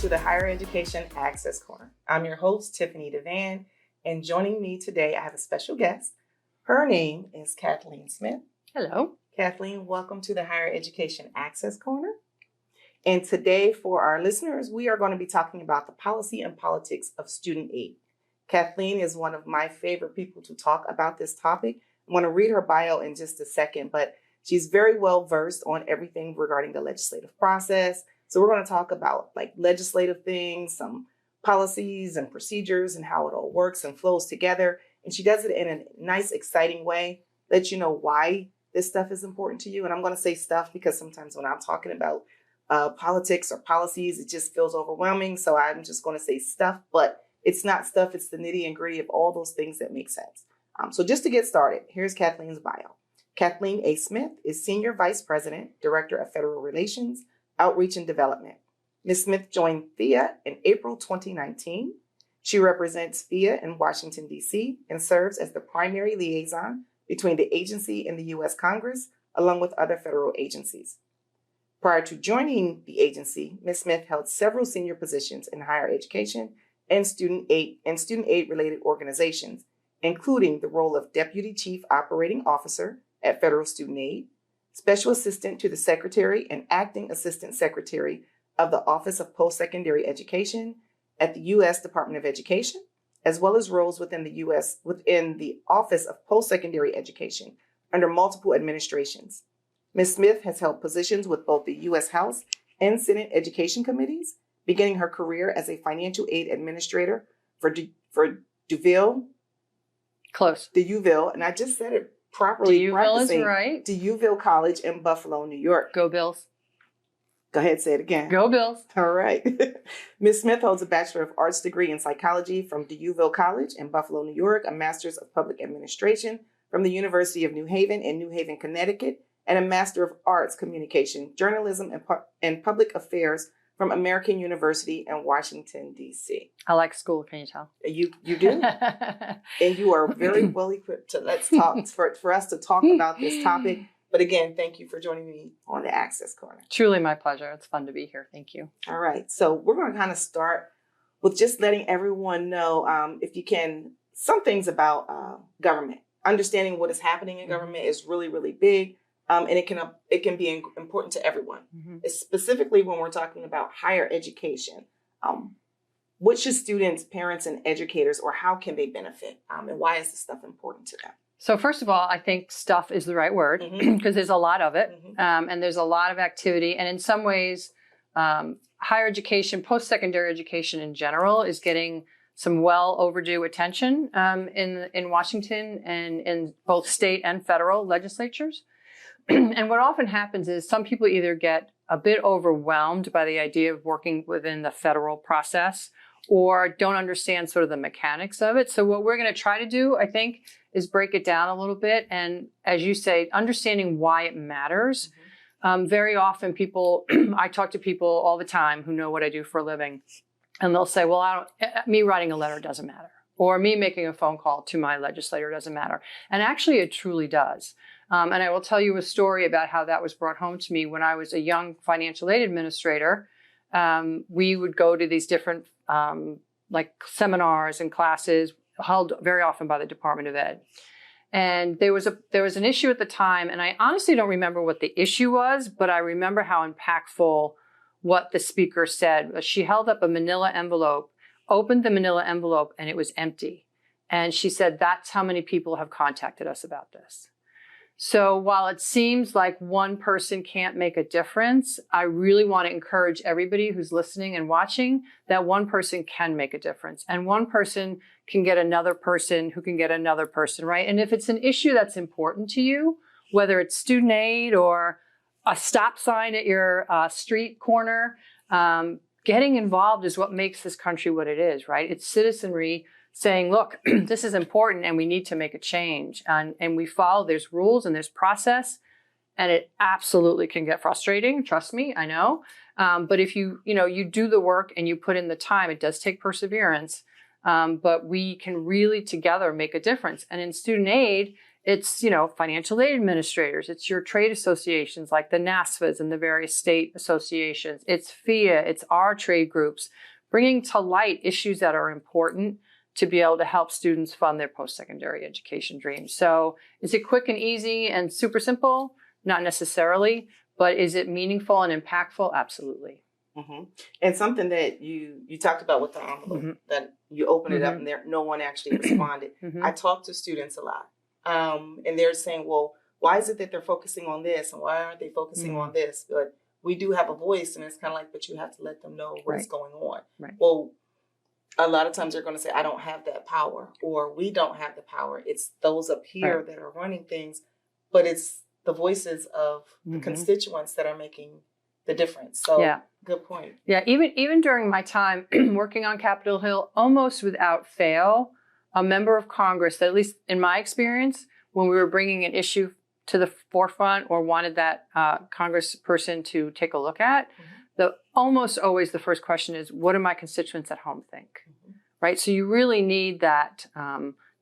to the Higher Education Access Corner. I'm your host, Tiffanie DeVan, and joining me today, I have a special guest. Her name is Kathleen Smith. Hello. Kathleen, welcome to the Higher Education Access Corner. And today, for our listeners, we are going to be talking about the policy and politics of student aid. Kathleen is one of my favorite people to talk about this topic. I'm going to read her bio in just a second, but she's very well versed on everything regarding the legislative process. So we're going to talk about like legislative things, some policies and procedures and how it all works and flows together. And she does it in a nice, exciting way, let you know why this stuff is important to you. And I'm going to say stuff because sometimes when I'm talking about politics or policies, it just feels overwhelming. So I'm just going to say stuff, but it's not stuff. It's the nitty and gritty of all those things that make sense. So just to get started, here's Kathleen's bio. Kathleen A. Smith is Senior Vice President, Director of Federal Relations, Outreach and Development. Ms. Smith joined PHEAA in April 2019. She represents PHEAA in Washington, D.C. and serves as the primary liaison between the agency and the U.S. Congress, along with other federal agencies. Prior to joining the agency, Ms. Smith held several senior positions in higher education and student aid-related organizations, including the role of Deputy Chief Operating Officer at Federal Student Aid, Special Assistant to the Secretary and Acting Assistant Secretary of the Office of Post-Secondary Education at the U.S. Department of Education, as well as roles within the Office of Post-Secondary Education under multiple administrations. Ms. Smith has held positions with both the U.S. House and Senate Education Committees, beginning her career as a financial aid administrator for DeUville. Close. DeUville, and I just said it properly. DeUville is right. DeUville College in Buffalo, New York. Go Bills. Go ahead, say it again. Go Bills. All right. Ms. Smith holds a Bachelor of Arts degree in psychology from DeUville College in Buffalo, New York, a Master's of Public Administration from the University of New Haven in New Haven, Connecticut, and a Master of Arts Communication, Journalism, and Public Affairs from American University in Washington, D.C. I like school, can you tell? You do? And you are very well equipped to let's talk for us to talk about this topic. But again, thank you for joining me on the Access Corner. Truly my pleasure. It's fun to be here. Thank you. All right. So we're going to kind of start with just letting everyone know, if you can, some things about government. Understanding what is happening in government is really, really big. And it can be important to everyone, specifically when we're talking about higher education. What should students, parents, and educators, or how can they benefit? And why is this stuff important to them? So first of all, I think stuff is the right word because there's a lot of it and there's a lot of activity. And in some ways, higher education, post-secondary education in general is getting some well overdue attention in Washington and in both state and federal legislatures. And what often happens is some people either get a bit overwhelmed by the idea of working within the federal process or don't understand sort of the mechanics of it. So what we're going to try to do, I think, is break it down a little bit. And as you say, understanding why it matters. Very often I talk to people all the time who know what I do for a living. And they'll say, well, me writing a letter doesn't matter. Or me making a phone call to my legislator doesn't matter. And actually, it truly does. And I will tell you a story about how that was brought home to me when I was a young financial aid administrator. We would go to these different like seminars and classes held very often by the Department of Ed. And there was an issue at the time, and I honestly don't remember what the issue was, but I remember how impactful what the speaker said. She held up a manila envelope, opened the manila envelope, and it was empty. And she said, that's how many people have contacted us about this. So while it seems like one person can't make a difference, I really want to encourage everybody who's listening and watching that one person can make a difference. And one person can get another person who can get another person, right? And if it's an issue that's important to you, whether it's student aid or a stop sign at your street corner, getting involved is what makes this country what it is, right? It's citizenry saying, look, this is important and we need to make a change. And we follow, there's rules and there's process, and it absolutely can get frustrating. Trust me, I know. But if you do the work and you put in the time, it does take perseverance. But we can really together make a difference. And in student aid, It's, financial aid administrators. It's your trade associations like the NASFAs and the various state associations. It's PHEAA. It's our trade groups, bringing to light issues that are important to be able to help students fund their post-secondary education dreams. So is it quick and easy and super simple? Not necessarily, but is it meaningful and impactful? Absolutely. Mm-hmm. And something that you talked about with the envelope, that you open it up and there no one actually responded. I talk to students a lot, and they're saying, well, why is it that they're focusing on this and why aren't they focusing on this? But we do have a voice, and it's kind of like, but you have to let them know what is going on. Right. Well, a lot of times they're going to say, I don't have that power, or we don't have the power. It's those up here that are running things, but it's the voices of the constituents that are making the difference. So good point. Yeah, even during my time working on Capitol Hill, almost without fail, a member of Congress, at least in my experience, when we were bringing an issue to the forefront or wanted that congressperson to take a look at, almost always the first question is, what do my constituents at home think? Right? So you really need that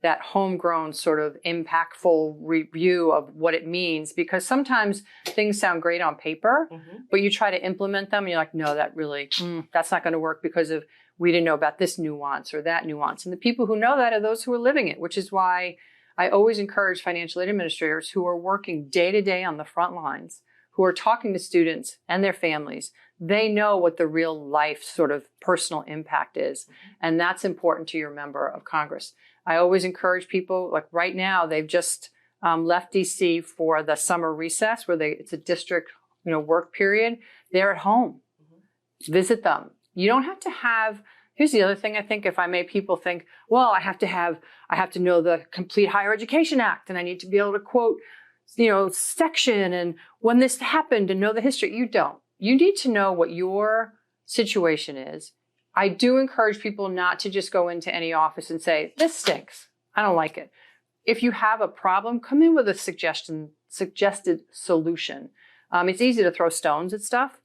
that homegrown sort of impactful review of what it means, because sometimes things sound great on paper, but you try to implement them and you're like, no, that really, that's not going to work because of, we didn't know about this nuance or that nuance. And the people who know that are those who are living it, which is why I always encourage financial aid administrators who are working day to day on the front lines, who are talking to students and their families. They know what the real life sort of personal impact is. And that's important to your member of Congress. I always encourage people, like right now, they've just left DC for the summer recess where it's a district, work period. They're at home. Visit them. You don't have to have, here's the other thing I think, if I may, people think, well, I have to know the Complete Higher Education Act and I need to be able to quote, section and when this happened and know the history. You don't. You need to know what your situation is. I do encourage people not to just go into any office and say, this stinks. I don't like it. If you have a problem, come in with a suggested solution. It's easy to throw stones at stuff,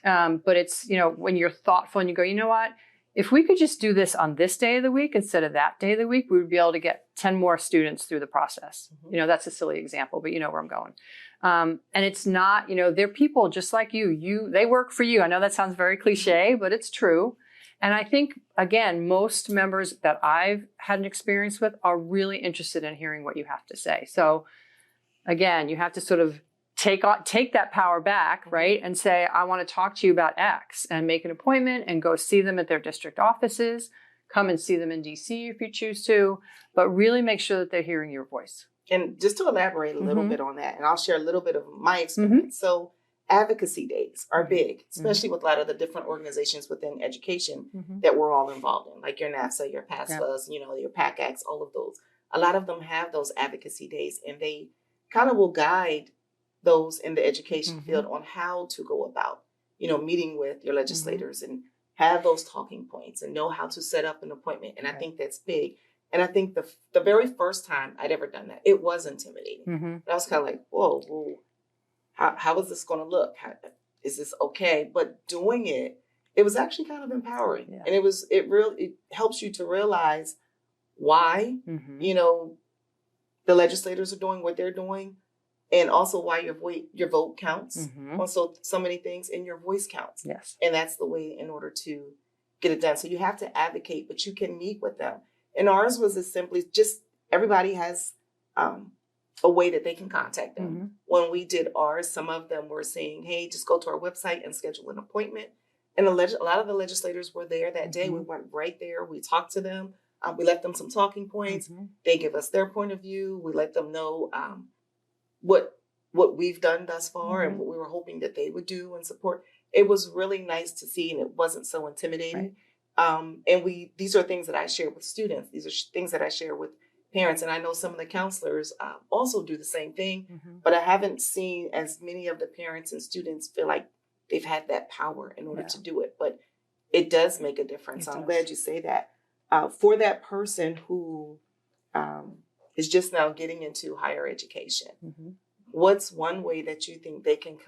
but it's, when you're thoughtful and you go, you know what? If we could just do this on this day of the week instead of that day of the week, we would be able to get 10 more students through the process. That's a silly example, but you know where I'm going. And it's not, they're people just like you. They work for you. I know that sounds very cliche, but it's true. And I think, again, most members that I've had an experience with are really interested in hearing what you have to say. So again, you have to sort of take that power back, right? And say, I want to talk to you about X, and make an appointment and go see them at their district offices, come and see them in DC if you choose to, but really make sure that they're hearing your voice. And just to elaborate a little bit on that, and I'll share a little bit of my experience. So advocacy days are big, especially with a lot of the different organizations within education that we're all involved in, like your NAFSA, your PASFAs, your PACACs, all of those. A lot of them have those advocacy days, and they kind of will guide those in the education field on how to go about, meeting with your legislators and have those talking points and know how to set up an appointment. And I think that's big. And I think the very first time I'd ever done that, it was intimidating. I was kind of like, whoa, how is this going to look? Is this okay? But doing it was actually kind of empowering. Yeah. And it helps you to realize why, the legislators are doing what they're doing, and also why your vote counts. Also, so many things, and your voice counts. Yes. And that's the way in order to get it done. So you have to advocate, but you can meet with them. And ours was as simply just everybody has a way that they can contact them. When we did ours, some of them were saying, hey, just go to our website and schedule an appointment. And a lot of the legislators were there that day. We went right there. We talked to them. We left them some talking points. They give us their point of view. We let them know what we've done thus far and what we were hoping that they would do and support. It was really nice to see, and it wasn't so intimidating. And these are things that I share with students. These are things that I share with parents. And I know some of the counselors also do the same thing, but I haven't seen as many of the parents and students feel like they've had that power in order to do it. But it does make a difference. So I'm glad you say that. For that person who is just now getting into higher education, what's one way that you think they can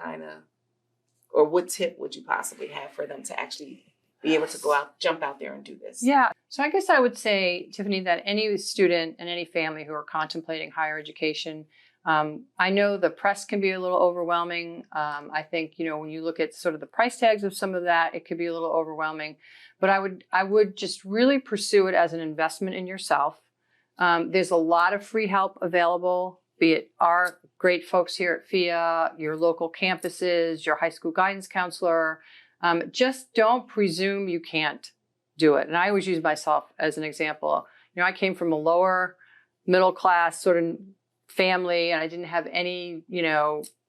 or what tip would you possibly have for them to actually be able to jump out there and do this? Yeah. So I guess I would say, Tiffanie, that any student and any family who are contemplating higher education, I know the press can be a little overwhelming. I think, when you look at sort of the price tags of some of that, it could be a little overwhelming. But I would just really pursue it as an investment in yourself. There's a lot of free help available, be it our great folks here at PHEAA, your local campuses, your high school guidance counselor. Just don't presume you can't do it. And I always use myself as an example. I came from a lower middle class sort of family, and I didn't have any,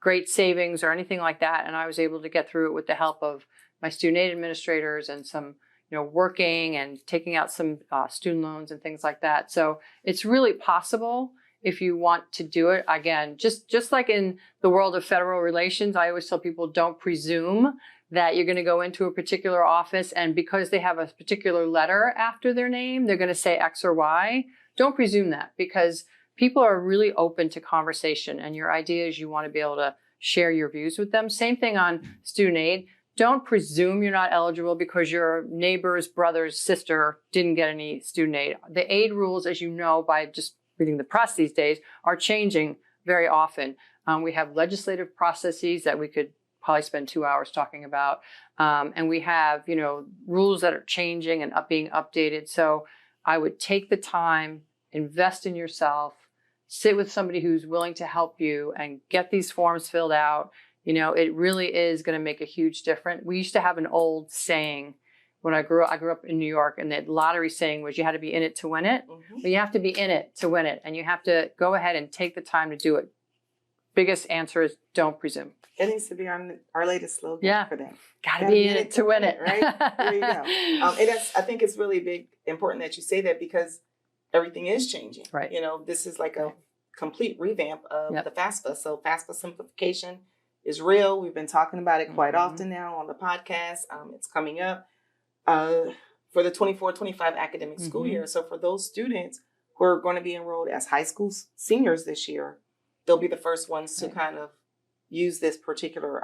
great savings or anything like that. And I was able to get through it with the help of my student aid administrators and some, working and taking out some student loans and things like that. So it's really possible if you want to do it. Again, just like in the world of federal relations, I always tell people, don't presume that you're going to go into a particular office and because they have a particular letter after their name, they're going to say X or Y. Don't presume that, because people are really open to conversation, and your ideas, you want to be able to share your views with them. Same thing on student aid. Don't presume you're not eligible because your neighbor's brother's sister didn't get any student aid. The aid rules, as you know, by just reading the press these days, are changing very often. We have legislative processes that we could probably spend 2 hours talking about. And we have, rules that are changing and being updated. So I would take the time, invest in yourself, sit with somebody who's willing to help you and get these forms filled out. It really is going to make a huge difference. We used to have an old saying when I grew up in New York, and the lottery saying was you had to be in it to win it. Mm-hmm. But you have to be in it to win it, and you have to go ahead and take the time to do it. Biggest answer is don't presume. It needs to be our latest slogan for that. Gotta be in it to win it. Right? There you go. I think it's really important that you say that, because everything is changing. Right. This is like a complete revamp of the FAFSA. So FAFSA simplification is real. We've been talking about it quite often now on the podcast. It's coming up for the 24-25 academic school year. So for those students who are going to be enrolled as high school seniors this year, they'll be the first ones to kind of use this particular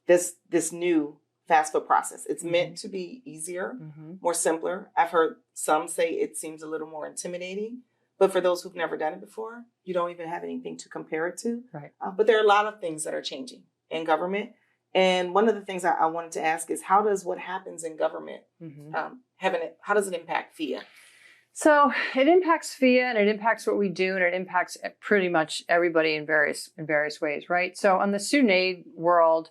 this new FAFSA process. It's meant to be easier, more simpler. I've heard some say it seems a little more intimidating, but for those who've never done it before, you don't even have anything to compare it to. Right. But there are a lot of things that are changing in government. And one of the things I wanted to ask is, how does what happens in government, how does it impact PHEAA? So it impacts PHEAA, and it impacts what we do, and it impacts pretty much everybody in various ways, right? So on the student aid world,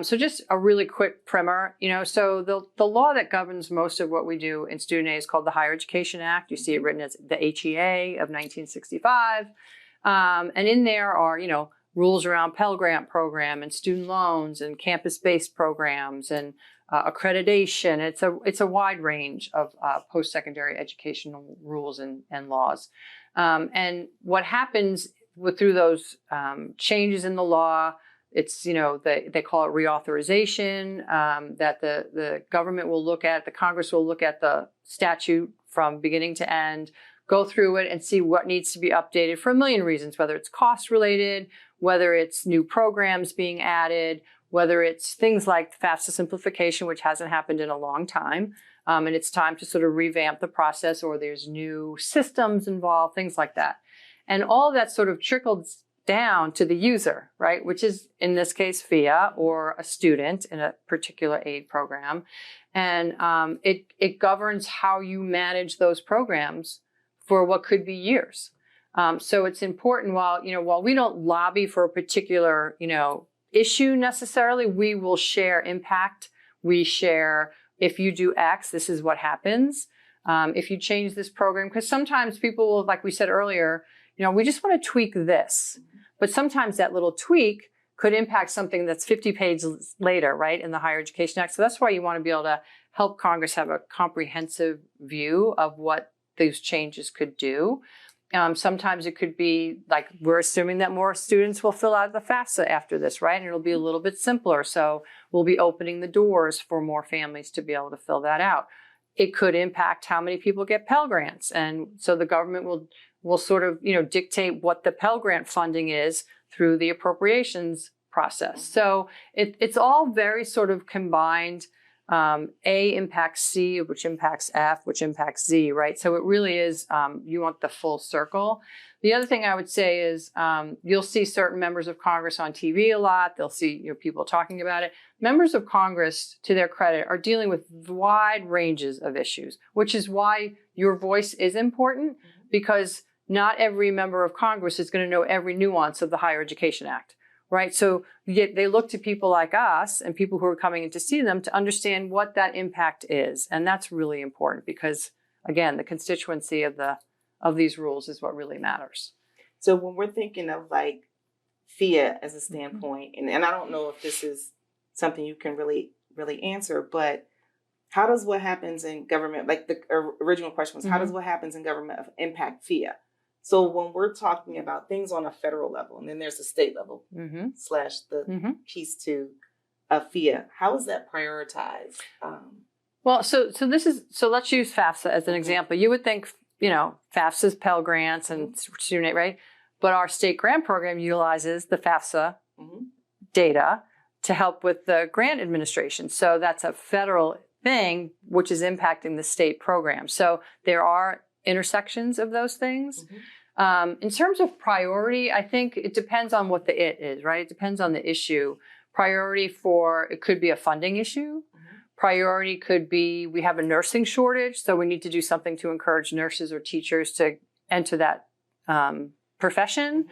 so just a really quick primer, so the law that governs most of what we do in student aid is called the Higher Education Act. You see it written as the PHEAA of 1965. And in there are, rules around Pell Grant program and student loans and campus-based programs and accreditation. It's a wide range of post-secondary educational rules and laws. And what happens through those changes in the law, it's, they call it reauthorization, that the government will look at, the Congress will look at the statute from beginning to end, go through it and see what needs to be updated for a million reasons, whether it's cost related, whether it's new programs being added, whether it's things like FAFSA simplification, which hasn't happened in a long time, and it's time to sort of revamp the process, or there's new systems involved, things like that. And all that sort of trickles down to the user, right? Which is, in this case, PHEAA, or a student in a particular aid program. And it governs how you manage those programs for what could be years. So it's important, while we don't lobby for a particular, issue necessarily, we will share impact. We share, if you do X, this is what happens. If you change this program, because sometimes people will, like we said earlier, we just want to tweak this. But sometimes that little tweak could impact something that's 50 pages later, right, in the Higher Education Act. So that's why you want to be able to help Congress have a comprehensive view of what those changes could do. Sometimes it could be like, we're assuming that more students will fill out the FAFSA after this, right? And it'll be a little bit simpler. So we'll be opening the doors for more families to be able to fill that out. It could impact how many people get Pell Grants. And so the government will sort of, dictate what the Pell Grant funding is through the appropriations process. So it's all very sort of combined. A impacts C, which impacts F, which impacts Z, right? So it really is, you want the full circle. The other thing I would say is you'll see certain members of Congress on TV a lot. They'll see people talking about it. Members of Congress, to their credit, are dealing with wide ranges of issues, which is why your voice is important, because not every member of Congress is going to know every nuance of the Higher Education Act. Right. So they look to people like us and people who are coming in to see them to understand what that impact is. And that's really important because, again, the constituency of these rules is what really matters. So when we're thinking of like PHEAA as a standpoint, and I don't know if this is something you can really answer, but how does what happens in government, like the original question was, how does what happens in government impact PHEAA? So when we're talking about things on a federal level, and then there's the state level / the piece to PHEAA, how is that prioritized? Well, so let's use FAFSA as an example. You would think, FAFSA's Pell Grants and student aid, right? But our state grant program utilizes the FAFSA data to help with the grant administration. So that's a federal thing, which is impacting the state program. So there are intersections of those things. In terms of priority, I think it depends on what the it is, right? It depends on the issue. Priority it could be a funding issue. Priority could be we have a nursing shortage, so we need to do something to encourage nurses or teachers to enter that profession.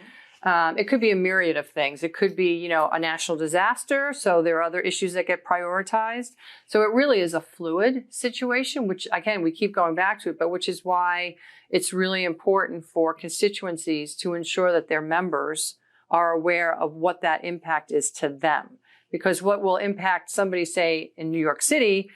It could be a myriad of things. It could be, a national disaster. So there are other issues that get prioritized. So it really is a fluid situation, which again, we keep going back to it, but which is why it's really important for constituencies to ensure that their members are aware of what that impact is to them. Because what will impact somebody, say, in New York City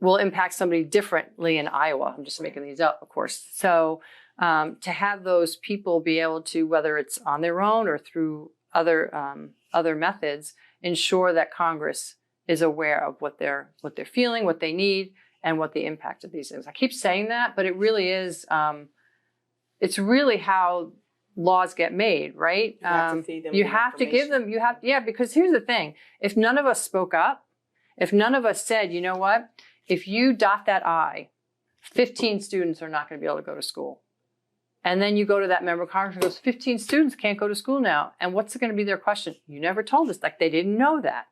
will impact somebody differently in Iowa. I'm just making these up, of course. So to have those people be able to, whether it's on their own or through other methods, ensure that Congress is aware of what they're feeling, what they need, and what the impact of these things. I keep saying that, but it really is. It's really how laws get made, right? You have to feed them. You have to give them. Because here's the thing: if none of us spoke up, if none of us said, you know what, if you dot that I, 15 students are not going to be able to go to school. And then you go to that member of Congress and goes, 15 students can't go to school now. And what's going to be their question? You never told us. Like, they didn't know that,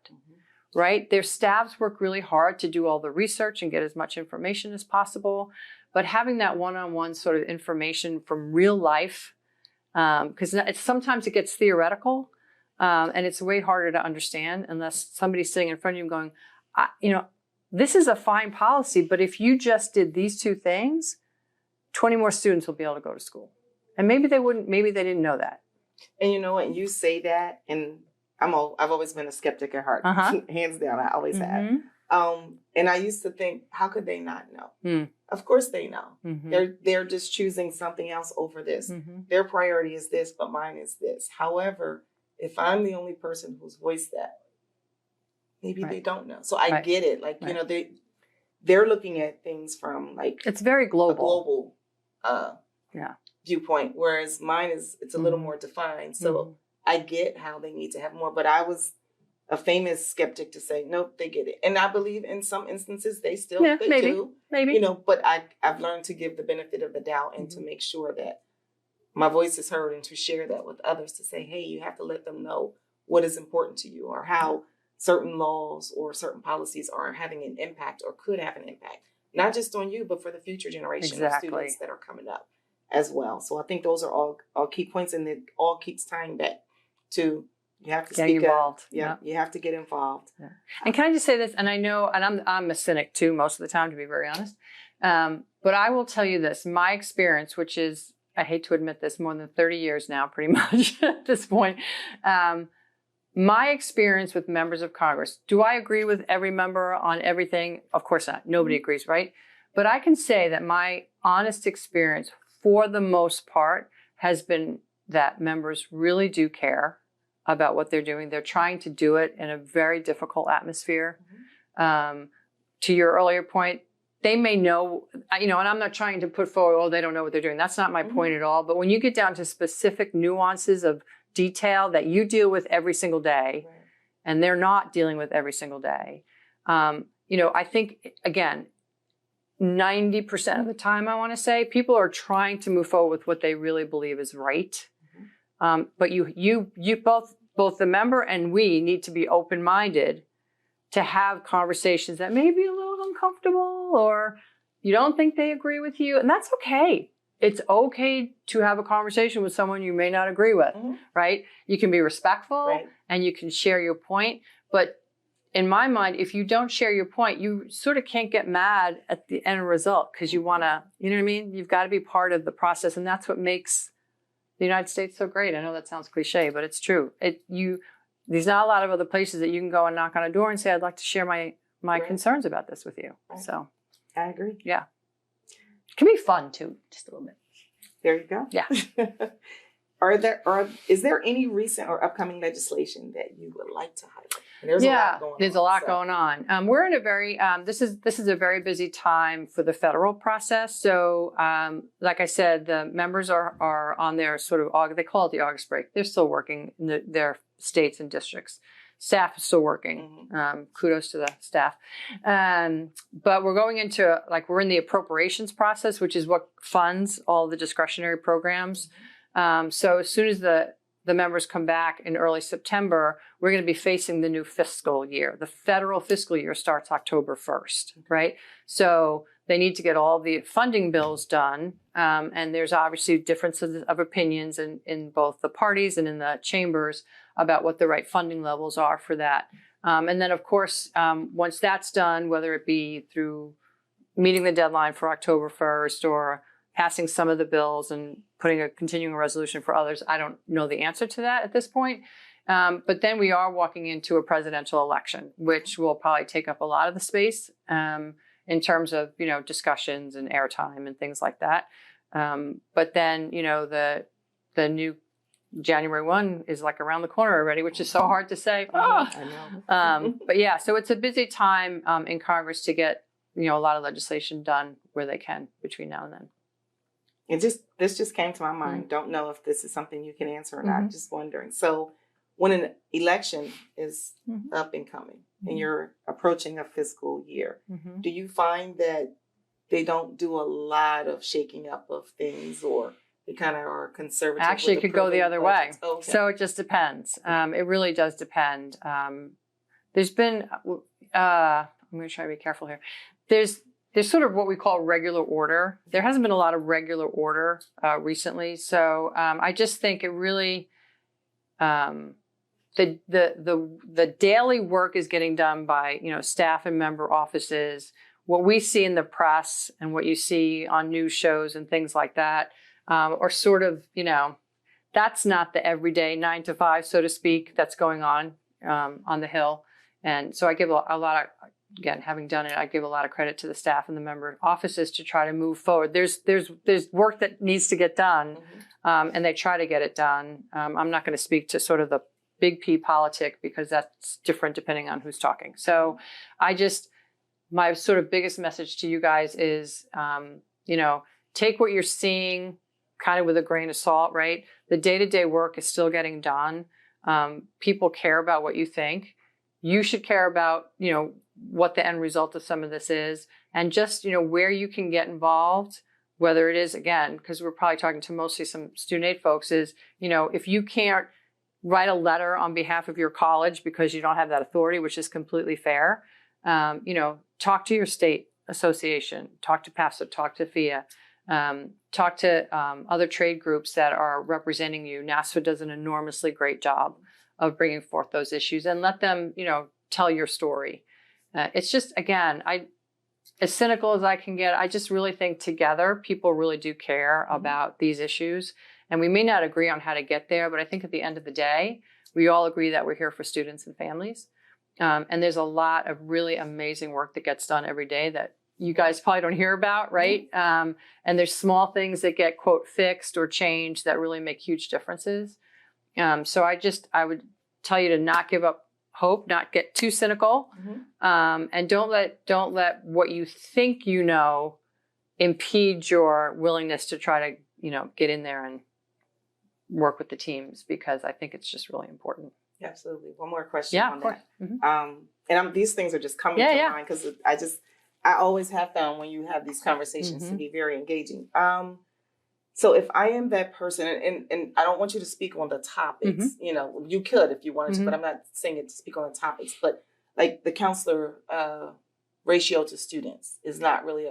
right? Their staffs work really hard to do all the research and get as much information as possible. But having that one-on-one sort of information from real life, because sometimes it gets theoretical and it's way harder to understand unless somebody's sitting in front of you going, this is a fine policy, but if you just did these two things, 20 more students will be able to go to school. And maybe they wouldn't, maybe they didn't know that. And you know what, you say that, and I've always been a skeptic at heart. Hands down, I always have. And I used to think, how could they not know? Of course they know. They're just choosing something else over this. Their priority is this, but mine is this. However, if I'm the only person who's voiced that, maybe they don't know. So I get it. Like, they're looking at things from like it's very global. A global viewpoint, whereas mine it's a little more defined. So I get how they need to have more, but I was a famous skeptic to say, nope, they get it. And I believe in some instances they still do. Maybe. But I've learned to give the benefit of the doubt and to make sure that my voice is heard and to share that with others to say, hey, you have to let them know what is important to you or how certain laws or certain policies are having an impact or could have an impact, not just on you, but for the future generation of students that are coming up as well. So I think those are all key points, and it all keeps tying back to you have to speak involved. You have to get involved. And can I just say this? And I know, and I'm a cynic too most of the time, to be very honest. But I will tell you this: my experience, which is, I hate to admit this, more than 30 years now, pretty much at this point. My experience with members of Congress, do I agree with every member on everything? Of course not. Nobody agrees, right? But I can say that my honest experience, for the most part, has been that members really do care about what they're doing. They're trying to do it in a very difficult atmosphere. To your earlier point, they may know, and I'm not trying to put forward, they don't know what they're doing. That's not my point at all. But when you get down to specific nuances of detail that you deal with every single day, and they're not dealing with every single day, I think, again, 90% of the time, I want to say, people are trying to move forward with what they really believe is right. But you both the member and we need to be open-minded to have conversations that may be a little uncomfortable, or you don't think they agree with you, and that's okay. It's okay to have a conversation with someone you may not agree with, right? You can be respectful and you can share your point, but in my mind, if you don't share your point, you sort of can't get mad at the end result because you want to, you know what I mean? You've got to be part of the process, and that's what makes the United States so great. I know that sounds cliche, but it's true. There's not a lot of other places that you can go and knock on a door and say, I'd like to share my concerns about this with you. Right. So I agree. Yeah. It can be fun too, just a little bit. There you go. Yeah. Is there any recent or upcoming legislation that you would like to highlight? There's a lot going on. We're in a very this is a very busy time for the federal process. So, like I said, the members are on their sort of they call it the August break. They're still working in their states and districts. Staff is still working. Kudos to the staff. But we're going into we're in the appropriations process, which is what funds all the discretionary programs. So as soon as the members come back in early September, we're going to be facing the new fiscal year. The federal fiscal year starts October 1st, right? So they need to get all the funding bills done. And there's obviously differences of opinions in both the parties and in the chambers about what the right funding levels are for that. And then, of course, once that's done, whether it be through meeting the deadline for October 1st or passing some of the bills and putting a continuing resolution for others, I don't know the answer to that at this point. But then we are walking into a presidential election, which will probably take up a lot of the space in terms of, discussions and airtime and things like that. But then, the new January 1 is around the corner already, which is so hard to say. I know. But yeah, so it's a busy time in Congress to get, a lot of legislation done where they can between now and then. This just came to my mind. Don't know if this is something you can answer or not. Just wondering. So when an election is up and coming and you're approaching a fiscal year, do you find that they don't do a lot of shaking up of things, or they kind of are conservative? Actually, it could go the other way. Okay. So it just depends. It really does depend. There's been, I'm going to try to be careful here. There's sort of what we call regular order. There hasn't been a lot of regular order recently. So I just think it really, the daily work is getting done by, staff and member offices. What we see in the press and what you see on news shows and things like that are sort of, that's not the everyday 9 to 5, so to speak, that's going on the Hill. And so I give a lot of, again, having done it, I give a lot of credit to the staff and the member offices to try to move forward. There's work that needs to get done, and they try to get it done. I'm not going to speak to sort of the big P politic because that's different depending on who's talking. So my sort of biggest message to you guys is, take what you're seeing kind of with a grain of salt, right? The day-to-day work is still getting done. People care about what you think. You should care about, what the end result of some of this is, and just, where you can get involved, whether it is, again, because we're probably talking to mostly some student aid folks, is, if you can't write a letter on behalf of your college because you don't have that authority, which is completely fair, talk to your state association, talk to PHEAA, talk to PHEAA, talk to other trade groups that are representing you. NASFA does an enormously great job of bringing forth those issues, and let them, tell your story. It's just, again, as cynical as I can get, I just really think together people really do care about these issues. And we may not agree on how to get there, but I think at the end of the day, we all agree that we're here for students and families. And there's a lot of really amazing work that gets done every day that you guys probably don't hear about, right? And there's small things that get, quote, fixed or changed that really make huge differences. So I would tell you to not give up hope, not get too cynical, and don't let what you think impede your willingness to try to get in there and work with the teams, because I think it's just really important. Absolutely. One more question Yeah, on of course. that. These things are just coming to mind because I always have found when you have these conversations to be very engaging. So if I am that person, and I don't want you to speak on the topics, you know, you could if you wanted to, but I'm not saying it to speak on the topics, but like the counselor ratio to students is not really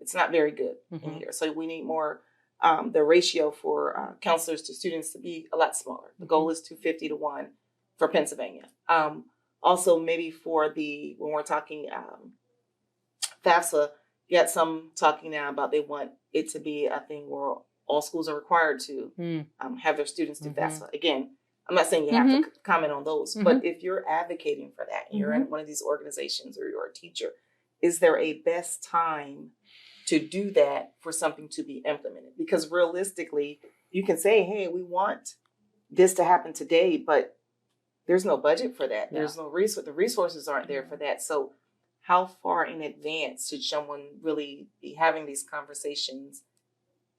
it's not very good in here. So we need more, the ratio for counselors to students to be a lot smaller. The goal is 250 to 1 for Pennsylvania. Also maybe for when we're talking FAFSA, you got some talking now about they want it to be a thing where all schools are required to have their students do FAFSA. Again, I'm not saying you have to comment on those, but if you're advocating for that and you're in one of these organizations or you're a teacher, is there a best time to do that for something to be implemented? Because realistically, you can say, hey, we want this to happen today, but there's no budget for that. There's no resource. The resources aren't there for that. So how far in advance should someone really be having these conversations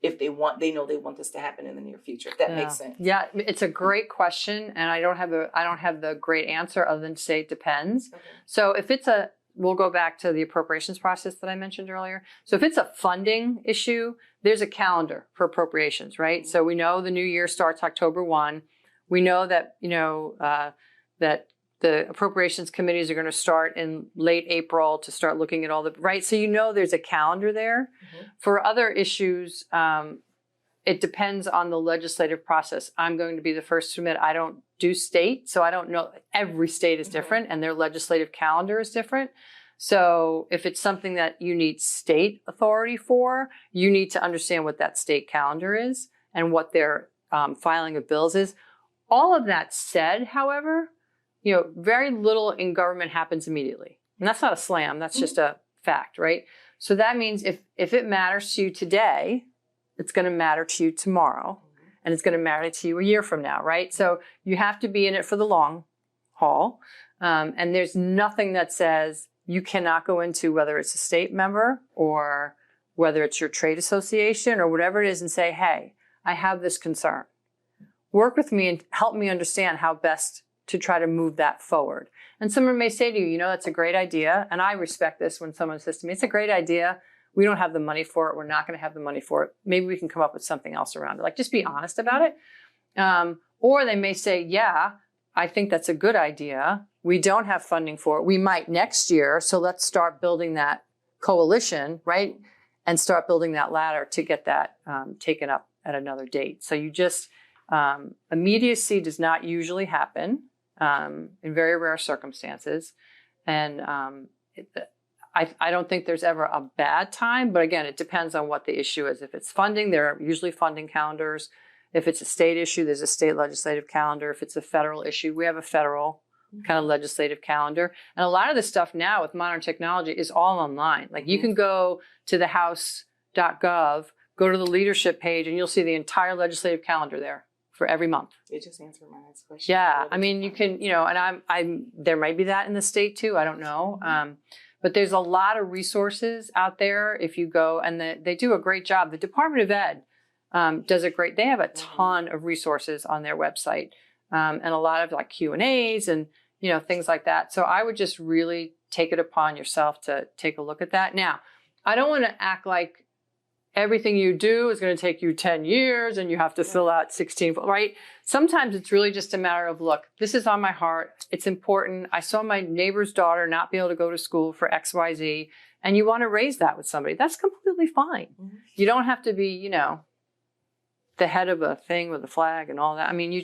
if they know they want this to happen in the near future? If that makes sense. Yeah, it's a great question, and I don't have the great answer other than to say it depends. Okay. So if it's we'll go back to the appropriations process that I mentioned earlier. So if it's a funding issue, there's a calendar for appropriations, right? So we know the new year starts October 1. We know that that the appropriations committees are going to start in late April to start looking at all right. So there's a calendar there. For other issues, it depends on the legislative process. I'm going to be the first to admit I don't do state, so I don't know. Every state is different and their legislative calendar is different. So if it's something that you need state authority for, you need to understand what that state calendar is and what their filing of bills is. All of that said, however, very little in government happens immediately. And that's not a slam, that's just a fact, right? So that means if it matters to you today, it's going to matter to you tomorrow, and it's going to matter to you a year from now, right? So you have to be in it for the long haul. And there's nothing that says you cannot go into, whether it's a state member or whether it's your trade association or whatever it is, and say, hey, I have this concern. Work with me and help me understand how best to try to move that forward. And someone may say to you, that's a great idea. And I respect this when someone says to me, it's a great idea. We don't have the money for it. We're not going to have the money for it. Maybe we can come up with something else around it. Like, just be honest about it. Or they may say, yeah, I think that's a good idea. We don't have funding for it. We might next year. So let's start building that coalition, right? And start building that ladder to get that taken up at another date. So you just, immediacy does not usually happen in very rare circumstances. And I don't think there's ever a bad time, but again, it depends on what the issue is. If it's funding, there are usually funding calendars. If it's a state issue, there's a state legislative calendar. If it's a federal issue, we have a federal kind of legislative calendar. And a lot of this stuff now with modern technology is all online. Like, you can go to the house.gov, go to the leadership page, and you'll see the entire legislative calendar there for every month. You just answered my next question. Yeah, I mean, you can, and I'm there might be that in the state too. I don't know. But there's a lot of resources out there if you go, and they do a great job. The Department of Ed does a great, they have a ton of resources on their website, and a lot of like Q&As and, things like that. So I would just really take it upon yourself to take a look at that. Now, I don't want to act like everything you do is going to take you 10 years and you have to fill out 16, right? Sometimes it's really just a matter of, look, this is on my heart. It's important. I saw my neighbor's daughter not be able to go to school for XYZ, and you want to raise that with somebody. That's completely fine. You don't have to be, the head of a thing with a flag and all that. I mean,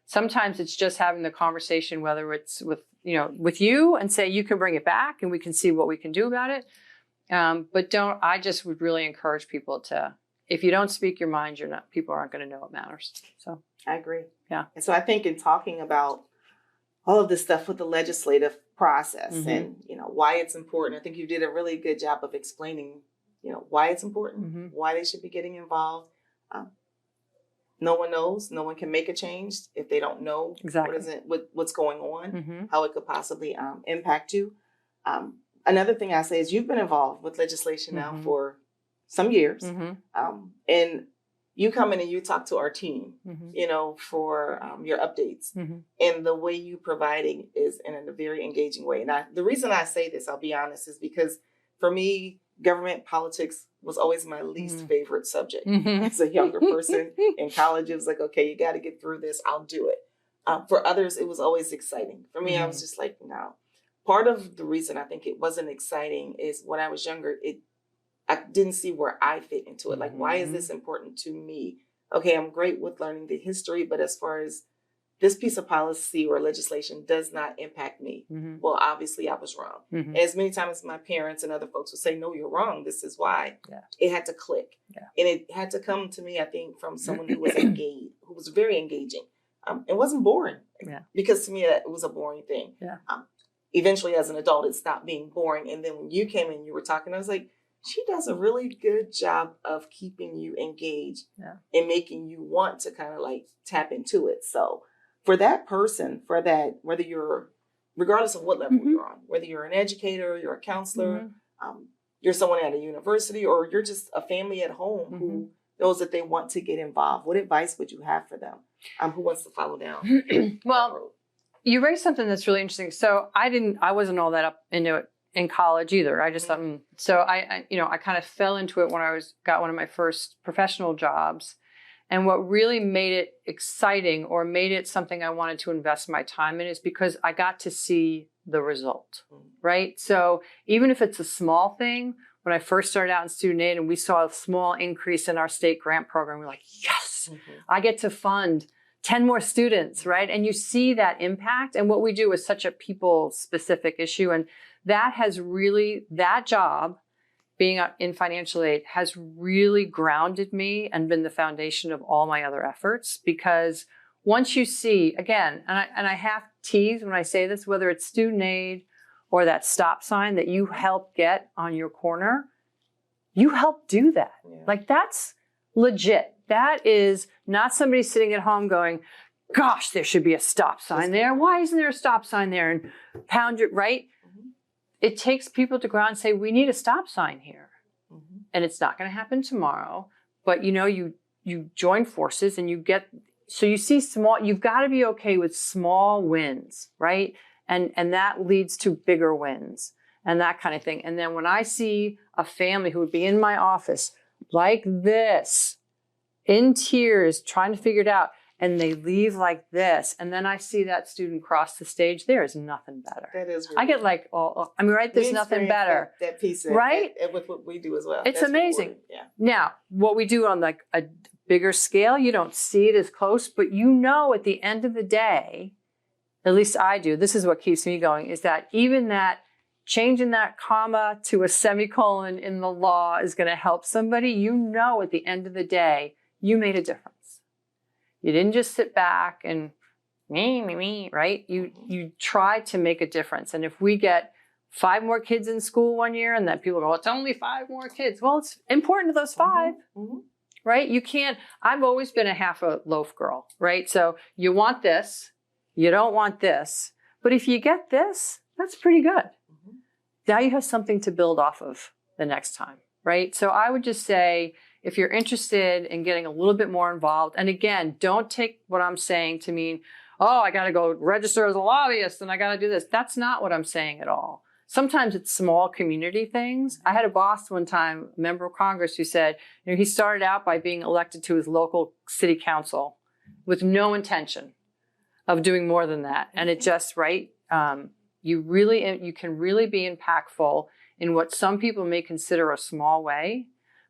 sometimes it's just having the conversation, whether it's with you, and say, you can bring it back and we can see what we can do about it. But I just would really encourage people to, if you don't speak your mind, people aren't going to know what matters. So I agree. Yeah. And so I think in talking about all of this stuff with the legislative process and, why it's important, I think you did a really good job of explaining, why it's important, why they should be getting involved. No one knows. No one can make a change if they don't know what's going on, how it could possibly impact you. Another thing I say is you've been involved with legislation now for some years. And you come in and you talk to our team, for your updates. And the way you providing is in a very engaging way. And the reason I say this, I'll be honest, is because for me, government politics was always my least favorite subject. As a younger person in college, it was like, okay, you got to get through this. I'll do it. For others, it was always exciting. For me, I was just like, no. Part of the reason I think it wasn't exciting is when I was younger, I didn't see where I fit into it. Like, why is this important to me? Okay, I'm great with learning the history, but as far as this piece of policy or legislation does not impact me, well, obviously I was wrong. As many times as my parents and other folks would say, no, you're wrong. This is why. It had to click. And it had to come to me, I think, from someone who was engaged, who was very engaging. It wasn't boring. Because to me, it was a boring thing. Eventually, as an adult, it stopped being boring. And then when you came in, you were talking, I was like, she does a really good job of keeping you engaged and making you want to kind of like tap into it. So for that person, whether you're, regardless of what level you're on, whether you're an educator, you're a counselor, you're someone at a university, or you're just a family at home who knows that they want to get involved, what advice would you have for them? Who wants to follow down? Well, you raised something that's really interesting. So I wasn't all that up into it in college either. I just thought, so I kind of fell into it when I got one of my first professional jobs. And what really made it exciting or made it something I wanted to invest my time in is because I got to see the result, right? So even if it's a small thing, when I first started out in student aid and we saw a small increase in our state grant program, we're like, yes, I get to fund 10 more students, right? And you see that impact. And what we do is such a people-specific issue. And that job, being in financial aid, has really grounded me and been the foundation of all my other efforts. Because once you see, again, and I have teased when I say this, whether it's student aid or that stop sign that you help get on your corner, you help do that. Like, that's legit. That is not somebody sitting at home going, gosh, there should be a stop sign there. Why isn't there a stop sign there? And pound it, right? It takes people to go out and say, we need a stop sign here. And it's not going to happen tomorrow. But, you join forces and you see you've got to be okay with small wins, right? And that leads to bigger wins and that kind of thing. And then when I see a family who would be in my office like this, in tears, trying to figure it out, and they leave like this, and then I see that student cross the stage, there is nothing better. That is really I get like, right? There's nothing better. That piece, right? With what we do as well. It's amazing. Yeah. Now, what we do on like a bigger scale, you don't see it as close, but at the end of the day, at least I do, this is what keeps me going, is that even that changing that comma to a semicolon in the law is going to help somebody. At the end of the day, you made a difference. You didn't just sit back and me, right? You tried to make a difference. And if we get 5 more kids in school one year and then people go, it's only 5 more kids. Well, it's important to those 5, right? You can't, I've always been a half a loaf girl, right? So you want this, you don't want this. But if you get this, that's pretty good. Now you have something to build off of the next time, right? So I would just say, if you're interested in getting a little bit more involved, and again, don't take what I'm saying to mean, I got to go register as a lobbyist and I got to do this. That's not what I'm saying at all. Sometimes it's small community things. I had a boss one time, a member of Congress, who said, he started out by being elected to his local city council with no intention of doing more than that. And it just, right? You can really be impactful in what some people may consider a small way.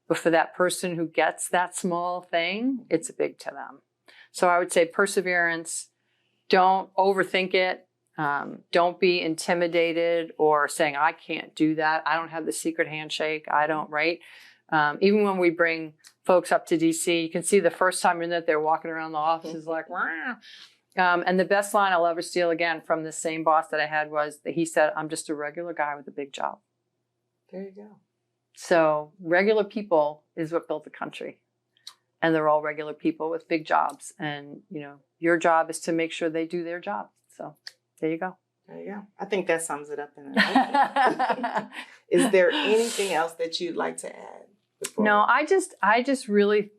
But for that person who gets that small thing, it's big to them. So I would say perseverance. Don't overthink it. Don't be intimidated or saying, I can't do that. I don't have the secret handshake. I don't, right? Even when we bring folks up to DC, you can see the first time in that they're walking around the office is like, wow. And the best line I'll ever steal again from the same boss that I had was that he said, I'm just a regular guy with a big job. There you go. So regular people is what built the country. And they're all regular people with big jobs. And, your job is to make sure they do their job. So there you go. There you go. I think that sums it up. Is there anything else that you'd like to add No, I just really,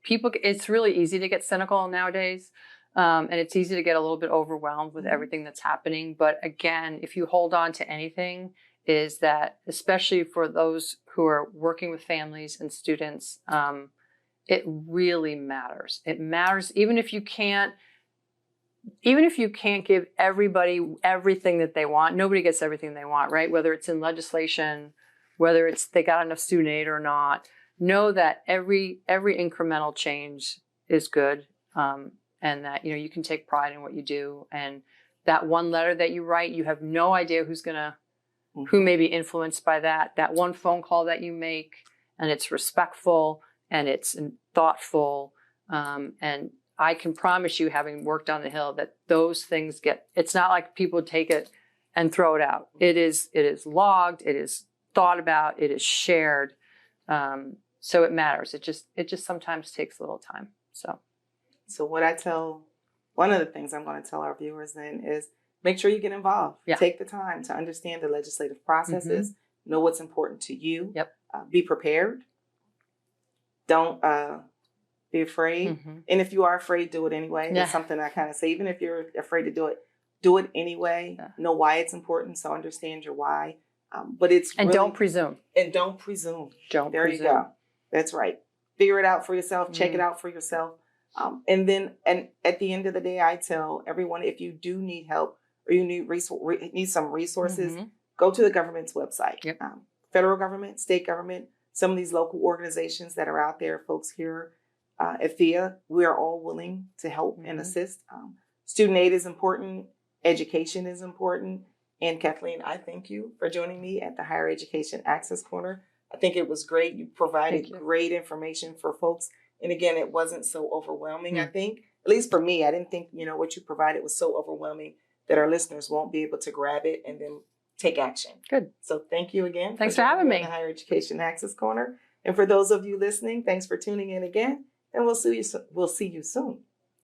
people, it's really easy to get cynical nowadays. And it's easy to get a little bit overwhelmed with everything that's happening. But again, if you hold on to anything, is that especially for those who are working with families and students, it really matters. It matters even if you can't give everybody everything that they want. Nobody gets everything they want, right? Whether it's in legislation, whether it's they got enough student aid or not. Know that every incremental change is good, and that you can take pride in what you do. And that one letter that you write, you have no idea who may be influenced by that. That one phone call that you make, and it's respectful and it's thoughtful, and I can promise you, having worked on the Hill, that those things it's not like people take it and throw it out. It is logged, it is thought about, it is shared. So it matters. It just sometimes takes a little time. So one of the things I'm going to tell our viewers then is make sure you get involved. Yeah. Take the time to understand the legislative processes, know what's important to you. Yep. Be prepared. Don't be afraid. And if you are afraid, do it anyway. That's something I kind of say. Even if you're afraid to do it anyway. Yeah. Know why it's important, so understand your why. But don't presume. And don't presume. There you go. That's right. Figure it out for yourself. Check it out for yourself. And at the end of the day, I tell everyone, if you do need help or you need some resources, go to the government's website. Yep. Federal government, state government, some of these local organizations that are out there, folks here at PHEAA, we are all willing to help and assist. Student aid is important. Education is important. And Kathleen, I thank you for joining me at the Higher Education Access Corner. I think it was great. You provided great information for folks. And again, it wasn't so overwhelming, I think. At least for me, I didn't think, what you provided was so overwhelming that our listeners won't be able to grab it and then take action. Good. So thank you again. Thanks for having me. On the Higher Education Access Corner. And for those of you listening, thanks for tuning in again. And we'll see you soon.